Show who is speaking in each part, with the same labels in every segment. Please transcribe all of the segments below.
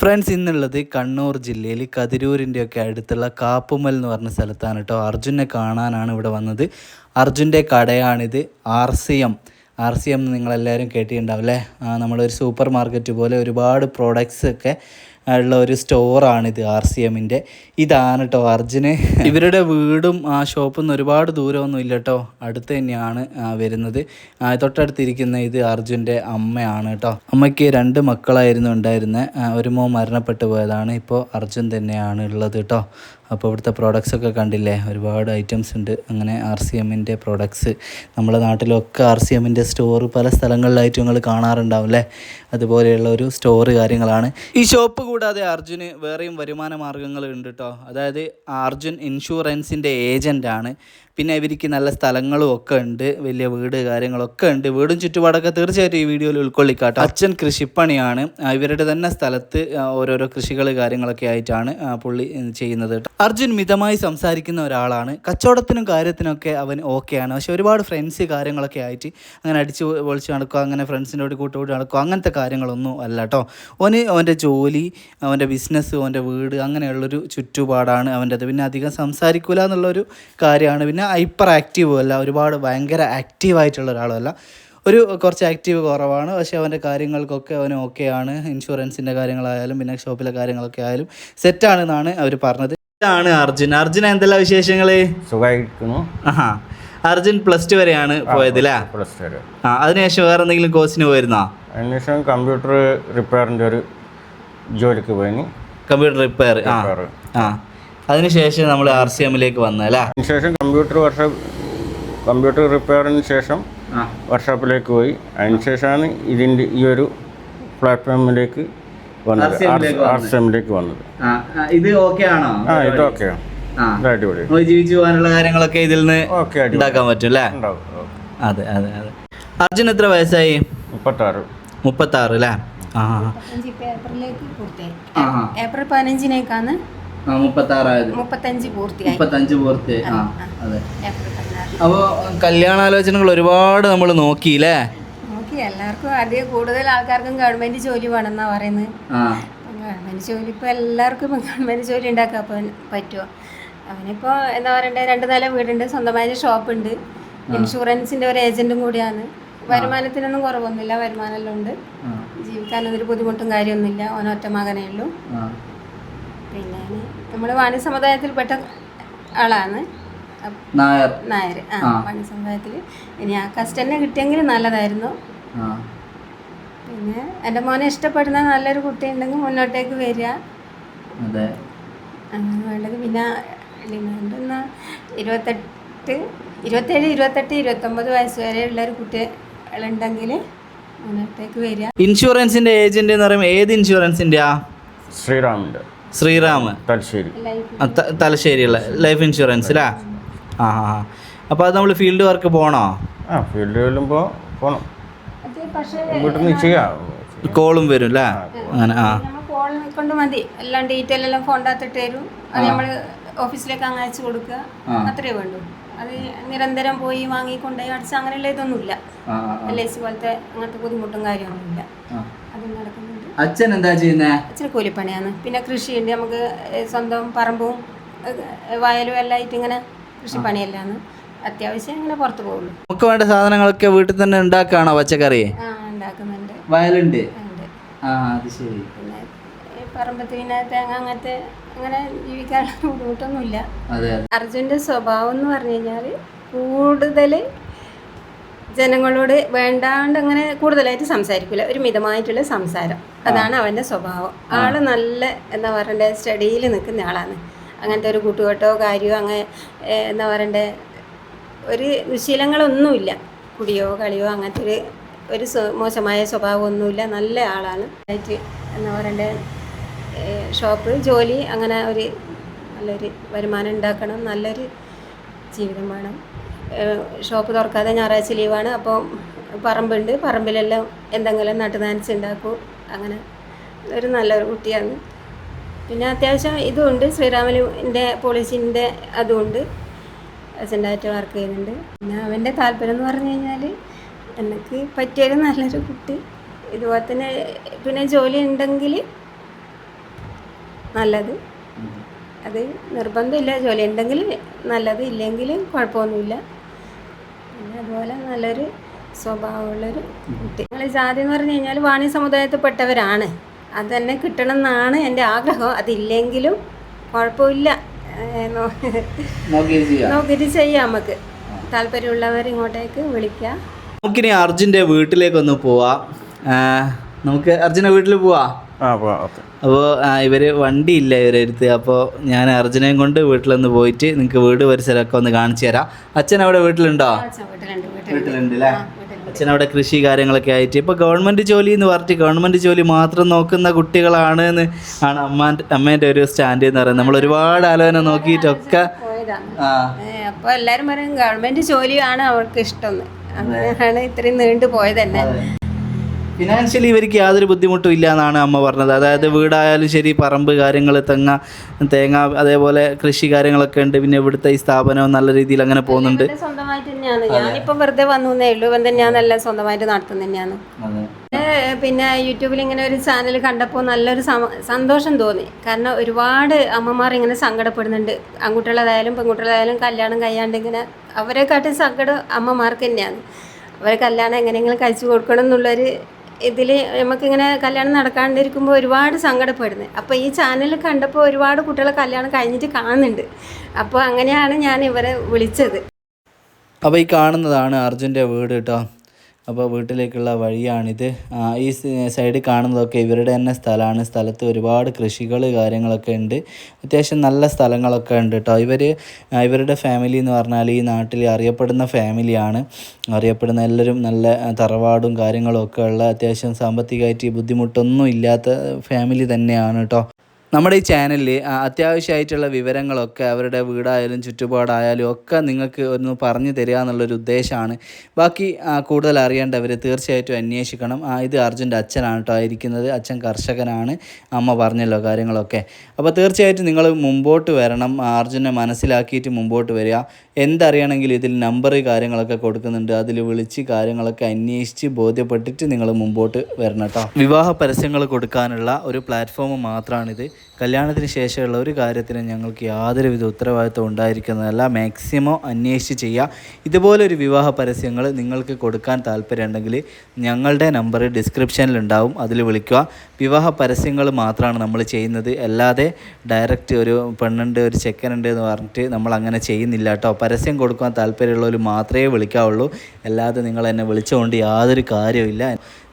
Speaker 1: Friends, ഇന്നുള്ളത് കണ്ണൂർ ജില്ലയിൽ കതിരൂരിൻ്റെയൊക്കെ അടുത്തുള്ള കാപ്പുമൽ എന്ന് പറഞ്ഞ സ്ഥലത്താണ് കേട്ടോ. അർജുനെ കാണാനാണ് ഇവിടെ വന്നത്. അർജുൻ്റെ കടയാണിത്. ആർ സി എം നിങ്ങളെല്ലാവരും കേട്ടിട്ടുണ്ടാവും അല്ലേ? നമ്മളൊരു സൂപ്പർ മാർക്കറ്റ് പോലെ ഒരുപാട് പ്രോഡക്റ്റ്സ് ഒക്കെ ഉള്ള ഒരു സ്റ്റോറാണിത് ആർ സി എമ്മിൻ്റെ. ഇതാണ് കേട്ടോ അർജുന്. ഇവരുടെ വീടും ആ ഷോപ്പിൽ നിന്ന് ഒരുപാട് ദൂരമൊന്നും ഇല്ല കേട്ടോ, അടുത്ത് തന്നെയാണ് വരുന്നത്. തൊട്ടടുത്തിരിക്കുന്ന ഇത് അർജുൻ്റെ അമ്മയാണ് കേട്ടോ. അമ്മയ്ക്ക് 2 മക്കളായിരുന്നു ഉണ്ടായിരുന്നത്. ഒരു മോൻ മരണപ്പെട്ടു പോയതാണ്. ഇപ്പോൾ അർജുൻ തന്നെയാണ് ഉള്ളത് കേട്ടോ. അപ്പോൾ ഇവിടുത്തെ പ്രോഡക്റ്റ്സൊക്കെ കണ്ടില്ലേ, ഒരുപാട് ഐറ്റംസ് ഉണ്ട്. അങ്ങനെ ആർ സി എമ്മിൻ്റെ പ്രോഡക്ട്സ് നമ്മുടെ നാട്ടിലൊക്കെ ആർ സി എമ്മിൻ്റെ സ്റ്റോർ പല സ്ഥലങ്ങളിലായിട്ട് നിങ്ങൾ കാണാറുണ്ടാവും അല്ലേ? അതുപോലെയുള്ള ഒരു സ്റ്റോറ് കാര്യങ്ങളാണ് ഈ ഷോപ്പ്. കൂടാതെ അർജുന് വേറെയും വരുമാന മാർഗ്ഗങ്ങൾ ഉണ്ട് കേട്ടോ. അതായത് അർജുൻ ഇൻഷുറൻസിൻ്റെ ഏജൻ്റാണ്. പിന്നെ ഇവർക്ക് നല്ല സ്ഥലങ്ങളും ഒക്കെ ഉണ്ട്, വലിയ വീട് കാര്യങ്ങളൊക്കെ ഉണ്ട്. വീടും ചുറ്റുപാടൊക്കെ തീർച്ചയായിട്ടും ഈ വീഡിയോയിൽ ഉൾക്കൊള്ളിക്കാട്ടോ. അച്ഛൻ കൃഷിപ്പണിയാണ്. ഇവരുടെ തന്നെ സ്ഥലത്ത് ഓരോരോ കൃഷികൾ കാര്യങ്ങളൊക്കെ ആയിട്ടാണ് പുള്ളി ചെയ്യുന്നത്. അർജുൻ മിതമായി സംസാരിക്കുന്ന ഒരാളാണ്. കച്ചവടത്തിനും കാര്യത്തിനൊക്കെ അവൻ ഓക്കെയാണ്. പക്ഷെ ഒരുപാട് ഫ്രണ്ട്സ് കാര്യങ്ങളൊക്കെ ആയിട്ട് അങ്ങനെ അടിച്ച് പൊളിച്ച് നടക്കുക, അങ്ങനെ ഫ്രണ്ട്സിൻ്റെ കൂട്ടുകൂടി നടക്കുക, അങ്ങനത്തെ കാര്യങ്ങളൊന്നും അല്ല കേട്ടോ. അവൻ്റെ ജോലി, അവൻ്റെ ബിസിനസ്, അവൻ്റെ വീട്, അങ്ങനെയുള്ളൊരു ചുറ്റുപാടാണ് അവൻ്റെത്. പിന്നെ അധികം സംസാരിക്കില്ല എന്നുള്ളൊരു കാര്യമാണ്. പിന്നെ ഹൈപ്പർ ആക്റ്റീവും അല്ല, ഒരുപാട് ഭയങ്കര ആക്റ്റീവായിട്ടുള്ള ഒരാളുമല്ല, കുറച്ച് ആക്റ്റീവ് കുറവാണ്. പക്ഷേ അവൻ്റെ കാര്യങ്ങൾക്കൊക്കെ അവന് ഓക്കെയാണ്. ഇൻഷുറൻസിൻ്റെ കാര്യങ്ങളായാലും പിന്നെ ഷോപ്പിലെ കാര്യങ്ങളൊക്കെ ആയാലും സെറ്റാണെന്നാണ് അവർ പറഞ്ഞത്. ഇതാണ് അർജുൻ. അർജുൻ എന്തെല്ലാം വിശേഷങ്ങൾ?
Speaker 2: സുഖമായിരിക്കുന്നു.
Speaker 1: അർജുൻ +2 വരെയാണ് പോയത് അല്ലേ? അതിനുശേഷം വേറെ എന്തെങ്കിലും കോഴ്സിന് പോയിരുന്നോ?
Speaker 2: അതിനുശേഷം കമ്പ്യൂട്ടർ റിപ്പയറിൻ്റെ ഒരു ജോലിക്ക് പോയി.
Speaker 1: Computer repair. അതിനുശേഷം നമ്മൾ ആർ സി എമ്മിലേക്ക് വന്നല്ലേ?
Speaker 2: അതിനുശേഷം കമ്പ്യൂട്ടർ റിപ്പയറിന് ശേഷം വർക്ക്ഷോപ്പിലേക്ക് പോയി. അതിനുശേഷമാണ് ഇതിൻ്റെ ഈ ഒരു പ്ലാറ്റ്ഫോമിലേക്ക് വന്നത്, ആർ സി എമ്മിലേക്ക് വന്നത്.
Speaker 1: ഇത് ഓക്കെ ആണോ?
Speaker 2: ഇത് ഓക്കെയാണ്. അടിപൊളി.
Speaker 1: ജീവിച്ചു പോകാനുള്ള കാര്യങ്ങളൊക്കെ ഇതിൽ നിന്ന് ഉണ്ടാക്കാൻ പറ്റും അല്ലേ? അതെ. അർജുൻ എത്ര വയസ്സായി? 36 അല്ലേ?
Speaker 3: ഏപ്രിൽ 15 35 പൂർത്തിയായി.
Speaker 1: അതെ. അപ്പോൾ കല്യാണാലോചനകൾ ഒരുപാട് നമ്മൾ നോക്കിയില്ലേ?
Speaker 3: എല്ലാവർക്കും അധികം കൂടുതൽ ആൾക്കാർക്കും ഗവൺമെന്റ് ജോലി വേണമെന്നാ പറയുന്നത്. ഗവൺമെന്റ് ജോലി ഇപ്പോൾ എല്ലാവർക്കും ഗവൺമെന്റ് ജോലി ഉണ്ടാക്കാൻ പറ്റുമോ? അവനിപ്പോൾ എന്താ പറയണ്ടേ, 2 നില വീടുണ്ട്, സ്വന്തമായ ഷോപ്പുണ്ട്, ഇൻഷുറൻസിന്റെ ഒരു ഏജന്റും കൂടിയാണ്. വരുമാനത്തിനൊന്നും കുറവൊന്നുമില്ല, വരുമാനമെല്ലാം ഉണ്ട്. ജീവിക്കാനൊരു ബുദ്ധിമുട്ടും കാര്യമൊന്നുമില്ല. ഓനൊറ്റ മകനേ ഉള്ളൂ. പിന്നെ നമ്മൾ വാണി സമുദായത്തിൽപ്പെട്ട ആളാണ്, നായർ. വാണി സമുദായത്തിൽ. ഇനി ആ കസ്റ്റന്നെ കിട്ടിയെങ്കിൽ നല്ലതായിരുന്നു. പിന്നെ എൻ്റെ മോനെ ഇഷ്ടപ്പെടുന്ന നല്ലൊരു കുട്ടി ഉണ്ടെങ്കിൽ മുന്നോട്ടേക്ക് വരിക വേണ്ടത്. പിന്നെ ഡിമാൻഡ് 27, 28, 29 വയസ്സ് വരെയുള്ള ഒരു കുട്ടികളുണ്ടെങ്കിൽ മുന്നോട്ടേക്ക് വരിക.
Speaker 1: ഇൻഷുറൻസിന്റെ ഏജന്റ് എന്ന് പറയുമ്പോൾ ഏത് ഇൻഷുറൻസിൻ്റെയാ? ശ്രീറാം തലശ്ശേരിയുള്ള ലൈഫ് ഇൻഷുറൻസ് അല്ലേ? അപ്പോൾ അത് നമ്മൾ ഫീൽഡ് വർക്ക് പോകണോ?
Speaker 2: ഫീൽഡ് ചെല്ലുമ്പോൾ പോകണം.
Speaker 1: കോളും വരും അല്ലേ? അങ്ങനെ
Speaker 3: കോൾ കൊണ്ട് മതി. എല്ലാം ഡീറ്റെയിൽ എല്ലാം ഫോണിനകത്തിട്ട് തരും. അത് നമ്മൾ ഓഫീസിലേക്ക് അങ്ങ് അയച്ചു കൊടുക്കുക, അത്രേ വേണ്ടൂ. അത് നിരന്തരം പോയി വാങ്ങിക്കൊണ്ടേ അടിച്ച് അങ്ങനെയുള്ള ഇതൊന്നുമില്ല. LIC പോലത്തെ അങ്ങനത്തെ ബുദ്ധിമുട്ടും കാര്യമൊന്നുമില്ല. അത് നടക്കുന്നുണ്ട്.
Speaker 1: അച്ഛൻ എന്താ ചെയ്യുന്നത്?
Speaker 3: അച്ഛന് കൂലിപ്പണിയാണ്. പിന്നെ കൃഷിയുണ്ട്. നമുക്ക് സ്വന്തം പറമ്പും വയലും എല്ലാം ആയിട്ട് ഇങ്ങനെ കൃഷിപ്പണിയെല്ലാമാണ്. അത്യാവശ്യം ഇങ്ങനെ പുറത്ത് പോകുള്ളൂ.
Speaker 1: നമുക്ക് വേണ്ട സാധനങ്ങളൊക്കെ വീട്ടിൽ തന്നെ ഉണ്ടാക്കുകയാണോ? പച്ചക്കറി
Speaker 3: ഉണ്ടാക്കുന്നുണ്ട്.
Speaker 1: വയലുണ്ട്. അത് ശരി.
Speaker 3: പിന്നെ പറമ്പത്ത് പിന്നെ തേങ്ങ അങ്ങനത്തെ അങ്ങനെ ജീവിക്കാനുള്ള ബുദ്ധിമുട്ടൊന്നുമില്ല. അർജുൻ്റെ സ്വഭാവം എന്ന് പറഞ്ഞു കഴിഞ്ഞാൽ കൂടുതൽ ജനങ്ങളോട് വേണ്ടാണ്ട് അങ്ങനെ കൂടുതലായിട്ട് സംസാരിക്കില്ല. ഒരു മിതമായിട്ടുള്ള സംസാരം, അതാണ് അവൻ്റെ സ്വഭാവം. ആൾ നല്ല എന്താ പറയണ്ടേ, സ്റ്റഡിയിൽ നിൽക്കുന്ന ആളാണ്. അങ്ങനത്തെ ഒരു കൂട്ടുകെട്ടോ കാര്യമോ അങ്ങനെ എന്താ പറയണ്ടേ ഒരു ദുശീലങ്ങളൊന്നുമില്ല. കുടിയോ കളിയോ അങ്ങനത്തെ ഒരു മോശമായ സ്വഭാവമൊന്നുമില്ല. നല്ല ആളാണ്. ആയിട്ട് എന്താ പറയണ്ടേ ഷോപ്പ് ജോലി അങ്ങനെ ഒരു നല്ലൊരു വരുമാനം ഉണ്ടാക്കണം, നല്ലൊരു ജീവിതം വേണം. ഷോപ്പ് തുറക്കാതെ ഞായറാഴ്ച ലീവാണ്. അപ്പോൾ പറമ്പുണ്ട്, പറമ്പിലെല്ലാം എന്തെങ്കിലും നട്ടുനനച്ചുണ്ടാക്കും. അങ്ങനെ ഒരു നല്ലൊരു കുട്ടിയാണ്. പിന്നെ അത്യാവശ്യം ഇതുമുണ്ട്, ശ്രീറാമിൻ്റെ പോളിസിൻ്റെ അതുമുണ്ട്, ഏജൻ്റായിട്ട് വർക്ക് ചെയ്യുന്നുണ്ട്. പിന്നെ അവൻ്റെ താല്പര്യം എന്ന് പറഞ്ഞു കഴിഞ്ഞാൽ എനിക്ക് പറ്റിയൊരു നല്ലൊരു കുട്ടി, ഇതുപോലെ തന്നെ പിന്നെ ജോലി ഉണ്ടെങ്കിൽ നല്ലത്. അത് നിർബന്ധമില്ല, ജോലി ഉണ്ടെങ്കിൽ നല്ലത്, ഇല്ലെങ്കിൽ കുഴപ്പമൊന്നുമില്ല. പിന്നെ അതുപോലെ നല്ലൊരു സ്വഭാവമുള്ളൊരു കുട്ടി. ഞങ്ങൾ ജാതി എന്ന് പറഞ്ഞു കഴിഞ്ഞാൽ വാണി സമുദായത്തിൽപ്പെട്ടവരാണ്. അത് തന്നെ കിട്ടണം എന്നാണ് എൻ്റെ ആഗ്രഹം. അതില്ലെങ്കിലും കുഴപ്പമില്ല, നോക്കിയിട്ട് ചെയ്യാം. നമുക്ക് താല്പര്യമുള്ളവർ ഇങ്ങോട്ടേക്ക് വിളിക്കാം.
Speaker 1: നമുക്കിനി അർജുൻ്റെ വീട്ടിലേക്കൊന്ന് പോവാം. നമുക്ക് അർജുൻ്റെ വീട്ടിൽ പോവാം. അപ്പോൾ ഇവർ വണ്ടിയില്ല ഇവരെ അടുത്ത്. അപ്പോൾ ഞാൻ അർജുനെയും കൊണ്ട് വീട്ടിലൊന്ന് പോയിട്ട് നിങ്ങൾക്ക് വീട് പരിസരമൊക്കെ ഒന്ന് കാണിച്ചു തരാം. അച്ഛൻ അവിടെ വീട്ടിലുണ്ടോ? വീട്ടിലുണ്ട് അല്ലേ? അച്ഛൻ അവിടെ കൃഷി കാര്യങ്ങളൊക്കെ ആയിട്ട് ഇപ്പോൾ ഗവൺമെൻറ് ജോലി എന്ന് പറഞ്ഞിട്ട് ഗവൺമെൻറ് ജോലി മാത്രം നോക്കുന്ന കുട്ടികളാണ് എന്ന് ആണ് അമ്മേൻ്റെ ഒരു സ്റ്റാൻഡ് എന്ന് പറയുന്നത്. നമ്മൾ ഒരുപാട് ആലോചന നോക്കിയിട്ടൊക്കെ
Speaker 3: അപ്പോൾ എല്ലാവരും പറയും ഗവൺമെൻറ് ജോലിയാണ് അവർക്ക് ഇഷ്ടം. അങ്ങനെയാണ് ഇത്രയും നീണ്ടു പോയത് തന്നെ.
Speaker 1: ഫിനാൻഷ്യലി ഇവർക്ക് യാതൊരു ബുദ്ധിമുട്ടും ഇല്ല എന്നാണ് അമ്മ പറഞ്ഞത്. അതായത് വീടായാലും ശരി, പറമ്പ് കാര്യങ്ങൾ, തേങ്ങ അതേപോലെ കൃഷി കാര്യങ്ങളൊക്കെ ഉണ്ട്. പിന്നെ ഇവിടുത്തെ ഈ സ്ഥാപനവും നല്ല രീതിയിൽ അങ്ങനെ പോകുന്നുണ്ട്.
Speaker 3: സ്വന്തമായിട്ട് തന്നെയാണ്. ഞാനിപ്പോൾ വെറുതെ വന്നേ ഉള്ളൂ. ഇവൻ തന്നെയാണ് എല്ലാം സ്വന്തമായിട്ട് നടത്തുന്നത് തന്നെയാണ്. പിന്നെ യൂട്യൂബിൽ ഇങ്ങനെ ഒരു ചാനൽ കണ്ടപ്പോൾ നല്ലൊരു സന്തോഷം തോന്നി. കാരണം ഒരുപാട് അമ്മമാർ ഇങ്ങനെ സങ്കടപ്പെടുന്നുണ്ട്. ആൺകുട്ടികളായാലും പെൺകുട്ടികളായാലും കല്യാണം കഴിയാണ്ട് ഇങ്ങനെ അവരെക്കാട്ടും സങ്കടം അമ്മമാർക്ക് തന്നെയാണ്. അവരെ കല്യാണം എങ്ങനെയെങ്കിലും കഴിച്ചു കൊടുക്കണം എന്നുള്ളൊരു ഇതിൽ നമുക്കിങ്ങനെ കല്യാണം നടക്കാണ്ടിരിക്കുമ്പോൾ ഒരുപാട് സങ്കടപ്പെടുന്നത്. അപ്പോൾ ഈ ചാനൽ കണ്ടപ്പോൾ ഒരുപാട് കുട്ടികളെ കല്യാണം കഴിഞ്ഞിട്ട് കാണുന്നുണ്ട്. അപ്പോൾ അങ്ങനെയാണ് ഞാൻ ഇവരെ വിളിച്ചത്.
Speaker 1: അപ്പോൾ ഈ കാണുന്നതാണ് അർജുൻ്റെ വീട് കേട്ടോ. അപ്പോൾ വീട്ടിലേക്കുള്ള വഴിയാണിത്. ഈ സൈഡിൽ കാണുന്നതൊക്കെ ഇവരുടെ തന്നെ സ്ഥലമാണ്. സ്ഥലത്ത് ഒരുപാട് കൃഷികൾ കാര്യങ്ങളൊക്കെ ഉണ്ട്. അത്യാവശ്യം നല്ല സ്ഥലങ്ങളൊക്കെ ഉണ്ട് കേട്ടോ. ഇവരുടെ ഫാമിലി എന്ന് പറഞ്ഞാൽ ഈ നാട്ടിൽ അറിയപ്പെടുന്ന ഫാമിലിയാണ്. അറിയപ്പെടുന്ന എല്ലാവരും നല്ല തറവാടും കാര്യങ്ങളും ഒക്കെ ഉള്ള അത്യാവശ്യം സാമ്പത്തികമായിട്ട് ബുദ്ധിമുട്ടൊന്നും ഇല്ലാത്ത ഫാമിലി തന്നെയാണ് കേട്ടോ. നമ്മുടെ ഈ ചാനലിൽ അത്യാവശ്യമായിട്ടുള്ള വിവരങ്ങളൊക്കെ അവരുടെ വീടായാലും ചുറ്റുപാടായാലും ഒക്കെ നിങ്ങൾക്ക് ഒന്ന് പറഞ്ഞു തരിക എന്നുള്ളൊരു ഉദ്ദേശമാണ്. ബാക്കി കൂടുതൽ അറിയേണ്ടവർ തീർച്ചയായിട്ടും അന്വേഷിക്കണം. ഇത് അർജുൻ്റെ അച്ഛനാണ് കേട്ടോ ആയിരിക്കുന്നത്. അച്ഛൻ കർഷകനാണ്, അമ്മ പറഞ്ഞല്ലോ കാര്യങ്ങളൊക്കെ. അപ്പോൾ തീർച്ചയായിട്ടും നിങ്ങൾ മുമ്പോട്ട് വരണം. അർജുനെ മനസ്സിലാക്കിയിട്ട് മുമ്പോട്ട് വരിക. എന്തറിയണമെങ്കിലും ഇതിൽ നമ്പർ കാര്യങ്ങളൊക്കെ കൊടുക്കുന്നുണ്ട്. അതിൽ വിളിച്ച് കാര്യങ്ങളൊക്കെ അന്വേഷിച്ച് ബോധ്യപ്പെട്ടിട്ട് നിങ്ങൾ മുമ്പോട്ട് വരണം കേട്ടോ. വിവാഹ പരസ്യങ്ങൾ കൊടുക്കാനുള്ള ഒരു പ്ലാറ്റ്ഫോം മാത്രമാണിത്. കല്യാണത്തിന് ശേഷമുള്ള ഒരു കാര്യത്തിനും ഞങ്ങൾക്ക് യാതൊരുവിധ ഉത്തരവാദിത്വം ഉണ്ടായിരിക്കുന്നതല്ല. മാക്സിമം അന്വേഷിച്ച് ചെയ്യുക. ഇതുപോലൊരു വിവാഹ പരസ്യങ്ങൾ നിങ്ങൾക്ക് കൊടുക്കാൻ താല്പര്യമുണ്ടെങ്കിൽ ഞങ്ങളുടെ നമ്പർ ഡിസ്ക്രിപ്ഷനിലുണ്ടാവും, അതിൽ വിളിക്കുക. വിവാഹ പരസ്യങ്ങൾ മാത്രമാണ് നമ്മൾ ചെയ്യുന്നത്. അല്ലാതെ ഡയറക്റ്റ് ഒരു പെണ്ണുണ്ട് ഒരു ചെക്കനുണ്ട് എന്ന് പറഞ്ഞിട്ട് നമ്മൾ അങ്ങനെ ചെയ്യുന്നില്ല കേട്ടോ. പരസ്യം കൊടുക്കാൻ താല്പര്യമുള്ളവർ മാത്രമേ വിളിക്കാവുള്ളൂ. അല്ലാതെ നിങ്ങൾ എന്നെ വിളിച്ചുകൊണ്ട് യാതൊരു കാര്യമില്ല.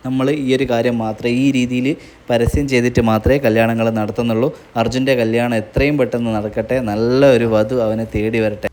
Speaker 1: നമ്മൾ ഈ ഒരു കാര്യം മാത്രമേ ഈ രീതിയിൽ പരസ്യം ചെയ്തിട്ട് മാത്രമേ കല്യാണങ്ങൾ നടത്തുന്നുള്ളൂ. അർജുൻ്റെ കല്യാണം എത്രയും പെട്ടെന്ന് നടക്കട്ടെ. നല്ല ഒരു വധു അവനെ തേടി വരട്ടെ.